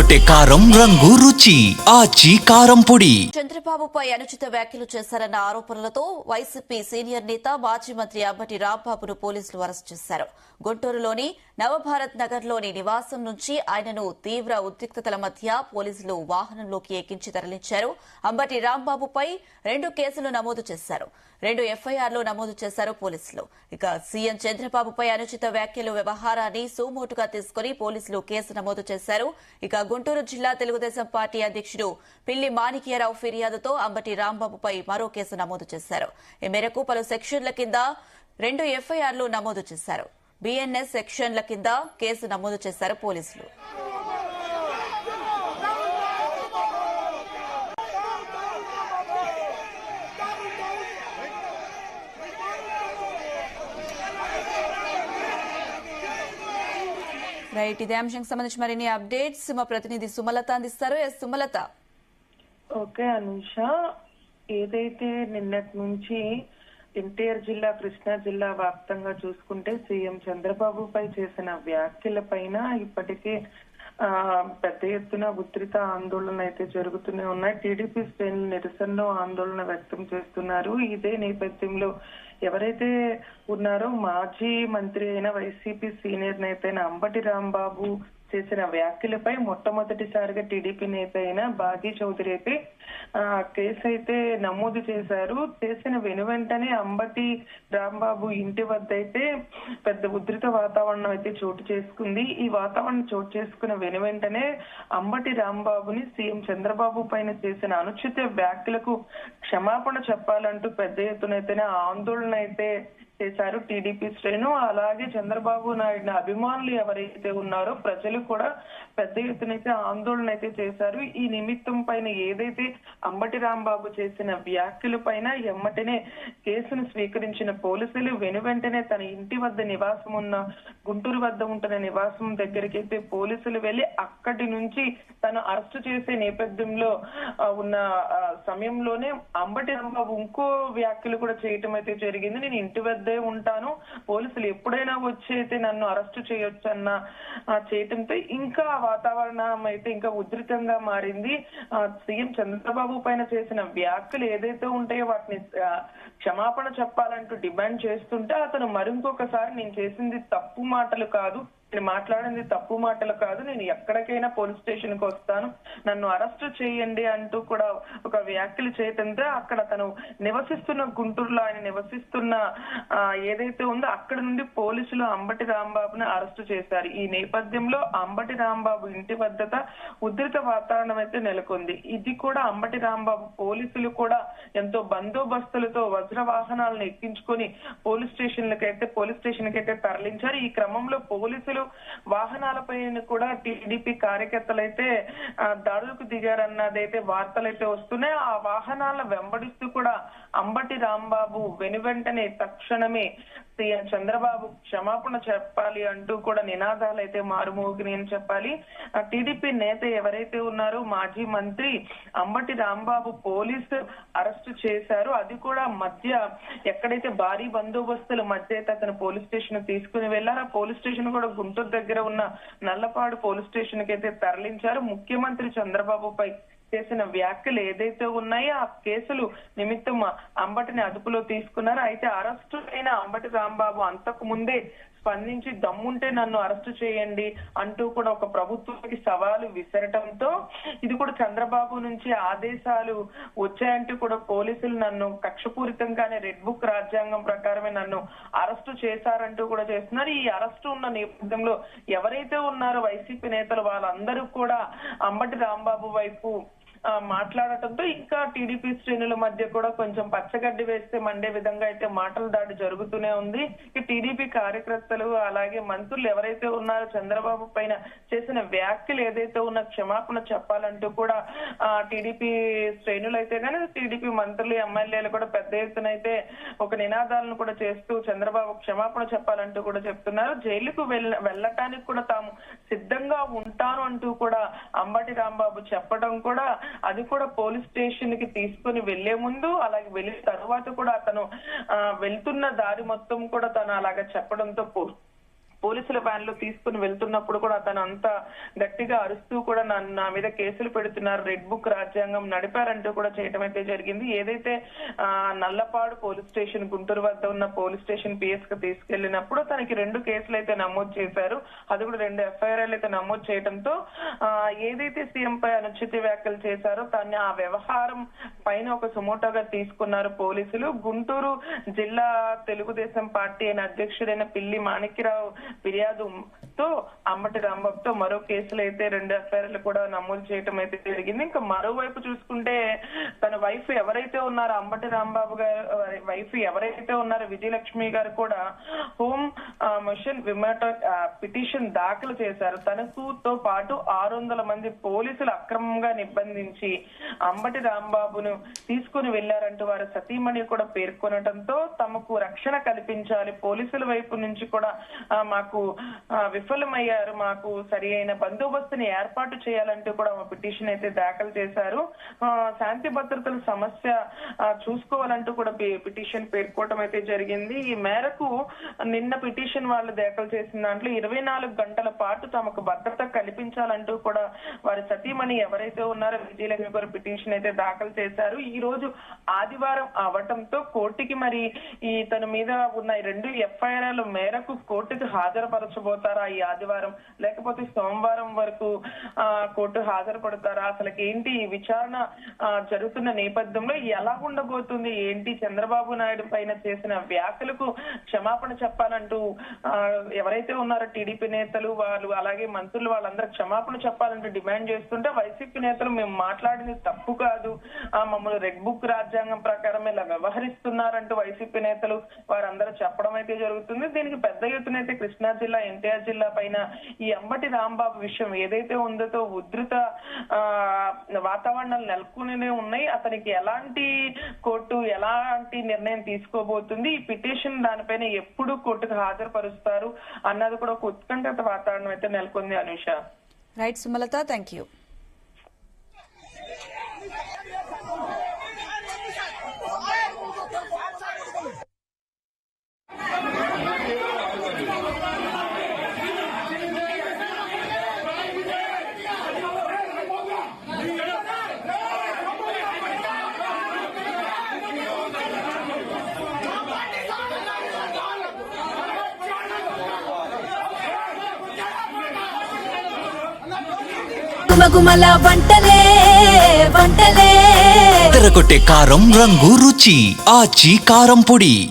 అదరగొట్టే కారం రంగు రుచి ఆచి కారం పొడి. చంద్రబాబుపై అనుచిత వ్యాఖ్యలు చేశారన్న ఆరోపణలతో వైసీపీ సీనియర్ నేత మాజీ మంత్రి అంబటి రాంబాబును పోలీసులు అరెస్టు చేశారు. గుంటూరులోని నవభారత్ నగర్లోని నివాసం నుంచి ఆయనను తీవ్ర ఉద్రిక్తతల మధ్య పోలీసులు వాహనంలోకి ఎక్కించి తరలించారు. అంబటి రాంబాబుపై 2 కేసులు నమోదు చేశారు. 2 ఎఫ్ఐఆర్లు నమోదు చేశారు పోలీసులు. ఇక సీఎం చంద్రబాబుపై అనుచిత వ్యాఖ్యలు వ్యవహారాన్ని సుమోటుగా తీసుకుని పోలీసులు కేసు నమోదు చేశారు. ఇక గుంటూరు జిల్లా తెలుగుదేశం పార్టీ అధ్యక్షుడు పిల్లి మాణిక్యరావు ఫిర్యాదుతో అంబటి రాంబాబుపై మరో కేసు నమోదు చేశారు. ఈ మేరకు పలు సెక్షన్ల కింద 2 ఎఫ్ఐఆర్లు నమోదు చేశారు. బిఎన్ఎస్ సెక్షన్ల కింద కేసు నమోదు చేశారు పోలీసులు. రైట్, ఇదే అంశానికి సంబంధించి మరిన్ని అప్డేట్స్ మా ప్రతినిధి సుమలత అందిస్తారు. సుమలత. ఓకే అనుష, ఏదైతే నిన్నటి నుంచి ఎన్టీఆర్ జిల్లా, కృష్ణా జిల్లా వ్యాప్తంగా చూసుకుంటే సీఎం చంద్రబాబుపై చేసిన వ్యాఖ్యల పైన ఇప్పటికే పెద్ద ఎత్తున ఉధృత ఆందోళన అయితే జరుగుతూనే ఉన్నాయి. టీడీపీ శ్రేణులు నిరసనలో ఆందోళన వ్యక్తం చేస్తున్నారు. ఇదే నేపథ్యంలో ఎవరైతే ఉన్నారో మాజీ మంత్రి అయిన వైసీపీ సీనియర్ నేత అయిన అంబటి రాంబాబు చేసిన వ్యాఖ్యలపై మొట్టమొదటిసారిగా టీడీపీ నేత అయిన బాజీ చౌదరి అయితే కేసు అయితే నమోదు చేశారు. చేసిన వెనువెంటనే అంబటి రాంబాబు ఇంటి వద్ద అయితే పెద్ద ఉధృత వాతావరణం అయితే చోటు చేసుకుంది. ఈ వాతావరణం చోటు చేసుకున్న వెనువెంటనే అంబటి రాంబాబుని సీఎం చంద్రబాబు పైన చేసిన అనుచిత వ్యాఖ్యలకు క్షమాపణ చెప్పాలంటూ పెద్ద ఎత్తున అయితేనే ఆందోళన అయితే చేశారు టీడీపీ శ్రేణు. అలాగే చంద్రబాబు నాయుడు అభిమానులు ఎవరైతే ఉన్నారో ప్రజలు కూడా పెద్ద ఎత్తునైతే ఆందోళన అయితే చేశారు. ఈ నిమిత్తం పైన ఏదైతే అంబటి రాంబాబు చేసిన వ్యాఖ్యల పైన ఎమ్మటనే కేసును స్వీకరించిన పోలీసులు వెనువెంటనే తన ఇంటి వద్ద నివాసం ఉన్న గుంటూరు వద్ద ఉంటున్న నివాసం దగ్గరికి అయితే పోలీసులు వెళ్లి అక్కడి నుంచి తను అరెస్టు చేసే నేపథ్యంలో ఉన్న సమయంలోనే అంబటి రాంబాబు ఇంకో వ్యాఖ్యలు కూడా చేయటం అయితే జరిగింది. నేను ఇంటి వద్ద ఉంటాను, పోలీసులు ఎప్పుడైనా వచ్చి అయితే నన్ను అరెస్టు చేయొచ్చు అన్న చేయటంతో ఇంకా వాతావరణం అయితే ఇంకా ఉధృతంగా మారింది. సీఎం చంద్రబాబు పైన చేసిన వ్యాఖ్యలు ఏదైతే ఉంటాయో వాటిని క్షమాపణ చెప్పాలంటూ డిమాండ్ చేస్తుంటే అతను మరింకొకసారి నేను చేసింది తప్పు మాటలు కాదు, నేను మాట్లాడింది తప్పు మాటలు కాదు, నేను ఎక్కడికైనా పోలీస్ స్టేషన్ కి వస్తాను, నన్ను అరెస్టు చేయండి అంటూ కూడా ఒక వ్యాఖ్యలు చేయటంతో అక్కడ తను నివసిస్తున్న గుంటూరులో ఆయన నివసిస్తున్న ఏదైతే ఉందో అక్కడ నుండి పోలీసులు అంబటి రాంబాబుని అరెస్టు చేశారు. ఈ నేపథ్యంలో అంబటి రాంబాబు ఇంటి వద్ద ఉధృత వాతావరణం అయితే నెలకొంది. ఇది కూడా అంబటి రాంబాబు పోలీసులు కూడా ఎంతో బందోబస్తులతో వజ్ర వాహనాలను ఎక్కించుకొని పోలీస్ స్టేషన్ కి అయితే తరలించారు. ఈ క్రమంలో పోలీసులు వాహనాలపై కూడా టీడీపీ కార్యకర్తలు అయితే దాడులకు దిగారన్నదైతే వార్తలైతే వస్తున్నాయి. ఆ వాహనాలను వెంబడిస్తూ కూడా అంబటి రాంబాబు వెనువెంటనే తక్షణమే సీఎం చంద్రబాబు క్షమాపణ చెప్పాలి అంటూ కూడా నినాదాలు అయితే మారుమోగినాయి అని చెప్పాలి. టీడీపీ నేత ఎవరైతే ఉన్నారో మాజీ మంత్రి అంబటి రాంబాబు పోలీసు అరెస్టు చేశారు. అది కూడా మధ్య ఎక్కడైతే భారీ బందోబస్తుల మధ్య అయితే అతను పోలీస్ స్టేషన్ తీసుకుని వెళ్లారు. ఆ పోలీస్ స్టేషన్ కూడా గుంటూరు దగ్గర ఉన్న నల్లపాడు పోలీస్ స్టేషన్ కి అయితే తరలించారు. ముఖ్యమంత్రి చంద్రబాబుపై చేసిన వ్యాఖ్యలు ఏదైతే ఉన్నాయో ఆ కేసులు నిమిత్తం అంబటిని అదుపులో తీసుకున్నారు. అయితే అరెస్టు అయిన అంబటి రాంబాబు అంతకు ముందే స్పందించి దమ్ముంటే నన్ను అరెస్టు చేయండి అంటూ కూడా ఒక ప్రభుత్వానికి సవాలు విసరటంతో ఇది కూడా చంద్రబాబు నుంచి ఆదేశాలు వచ్చాయంటూ కూడా పోలీసులు నన్ను కక్షపూరితంగానే రెడ్ బుక్ రాజ్యాంగం ప్రకారమే నన్ను అరెస్టు చేశారంటూ కూడా చేస్తున్నారు. ఈ అరెస్టు ఉన్న నేపథ్యంలో ఎవరైతే ఉన్నారో వైసీపీ నేతలు వాళ్ళందరూ కూడా అంబటి రాంబాబు వైపు మాట్లాడటంతో ఇంకా టీడీపీ శ్రేణుల మధ్య కూడా కొంచెం పచ్చగడ్డి వేస్తే మండే విధంగా అయితే మాటల దాడి జరుగుతూనే ఉంది. ఈ టీడీపీ కార్యకర్తలు అలాగే మంత్రులు ఎవరైతే ఉన్నారో చంద్రబాబు పైన చేసిన వ్యాఖ్యలు ఏదైతే ఉన్న క్షమాపణ చెప్పాలంటూ కూడా టీడీపీ శ్రేణులు అయితే కానీ టీడీపీ మంత్రులు ఎమ్మెల్యేలు కూడా పెద్ద ఎత్తున అయితే ఒక నినాదాలను కూడా చేస్తూ చంద్రబాబు క్షమాపణ చెప్పాలంటూ కూడా చెప్తున్నారు. జైలుకు వెళ్ళటానికి కూడా తాము సిద్ధంగా ఉంటాను అంటూ కూడా అంబటి రాంబాబు చెప్పడం కూడా అది కూడా పోలీస్ స్టేషన్ కి తీసుకుని వెళ్లే ముందు అలాగే వెళ్ళిన తర్వాత కూడా అతను వెళ్తున్న దారి మొత్తం కూడా తను అలాగా చెప్పడంతో పోలీసుల వ్యాన్ లో తీసుకుని వెళ్తున్నప్పుడు కూడా అతను అంత గట్టిగా అరుస్తూ కూడా నా మీద కేసులు పెడుతున్నారు, రెడ్ బుక్ రాజ్యాంగం నడిపారంటూ కూడా చేయడం అయితే జరిగింది. ఏదైతే నల్లపాడు పోలీస్ స్టేషన్, గుంటూరు వద్ద ఉన్న పోలీస్ స్టేషన్ పిఎస్ కు తీసుకెళ్లినప్పుడు తనకి 2 కేసులు అయితే నమోదు చేశారు. అది కూడా 2 ఎఫ్ఐఆర్లు అయితే నమోదు చేయడంతో ఏదైతే సీఎం పై అనుచిత వ్యాఖ్యలు చేశారో దాన్ని ఆ వ్యవహారం పైన ఒక సుమోటోగా తీసుకున్నారు పోలీసులు. గుంటూరు జిల్లా తెలుగుదేశం పార్టీ అయిన అధ్యక్షుడైన పిల్లి మాణిక్యరావు ఫిర్యాదుతో అంబటి రాంబాబుతో మరో కేసులు అయితే 2 ఎఫ్ఐఆర్లు కూడా నమోదు చేయడం అయితే జరిగింది. ఇంకా మరోవైపు చూసుకుంటే తన వైఫ్ ఎవరైతే ఉన్నారో అంబటి రాంబాబు గారు వైఫ్ ఎవరైతే ఉన్నారో విజయలక్ష్మి గారు కూడా హోమ్ మోషన్ పిటిషన్ దాఖలు చేశారు. తనకుతో పాటు 600 మంది పోలీసులు అక్రమంగా నిర్బంధించి అంబటి రాంబాబును తీసుకుని వెళ్లారంటూ వారి సతీమణి కూడా పేర్కొనడంతో తమకు రక్షణ కల్పించాలి, పోలీసుల వైపు నుంచి కూడా మాకు విఫలమయ్యారు, మాకు సరి అయిన బందోబస్తుని ఏర్పాటు చేయాలంటూ కూడా పిటిషన్ అయితే దాఖలు చేశారు. శాంతి భద్రతల సమస్య చూసుకోవాలంటూ కూడా పిటిషన్ పేర్కోవటం అయితే జరిగింది. ఈ మేరకు నిన్న పిటిషన్ వాళ్ళు దాఖలు చేసిన దాంట్లో 24 గంటల పాటు తమకు భద్రత కల్పించాలంటూ కూడా వారి సతీమణి ఎవరైతే ఉన్నారో విజయలక్ష్మి గారు పిటిషన్ అయితే దాఖలు చేశారు. ఈ రోజు ఆదివారం అవటంతో కోర్టుకి మరి ఈ తన మీద ఉన్న 2 ఎఫ్ఐఆర్ల మేరకు కోర్టుకు హాజరుపరచబోతారా ఈ ఆదివారం, లేకపోతే సోమవారం వరకు కోర్టు హాజరుపడతారా, అసలు ఏంటి ఈ విచారణ జరుగుతున్న నేపథ్యంలో ఎలా ఉండబోతుంది ఏంటి, చంద్రబాబు నాయుడు పైన చేసిన వ్యాఖ్యలకు క్షమాపణ చెప్పాలంటూ ఎవరైతే ఉన్నారో టీడీపీ నేతలు వాళ్ళు అలాగే మంత్రులు వాళ్ళందరూ క్షమాపణ చెప్పాలంటూ డిమాండ్ చేస్తుంటే వైసీపీ నేతలు మేము మాట్లాడింది తప్పు కాదు, మమ్మల్ని రెడ్ బుక్ రాజ్యాంగం ప్రకారం ఇలా వ్యవహరిస్తున్నారంటూ వైసీపీ నేతలు వారందరూ చెప్పడం అయితే జరుగుతుంది. దీనికి పెద్ద ఎత్తున అయితే కృష్ణా జిల్లా, ఎన్టీఆర్ జిల్లా పైన ఈ అంబటి రాంబాబు విషయం ఏదైతే ఉందో ఉధృత వాతావరణాలు నెలకొనే ఉన్నాయి. అతనికి ఎలాంటి కోర్టు ఎలాంటి నిర్ణయం తీసుకోబోతుంది, ఈ పిటిషన్ దానిపైన ఎప్పుడు కోర్టుకు హాజరుపరుస్తారు అన్నది కూడా ఒక ఉత్కంఠత వాతావరణం అయితే నెలకొంది. Anusha. Right Sumalatha, thank you. గుమగుమల వంటలే వంటలే తెరకొట్టే కారం రంగు రుచి ఆచి కారం పొడి.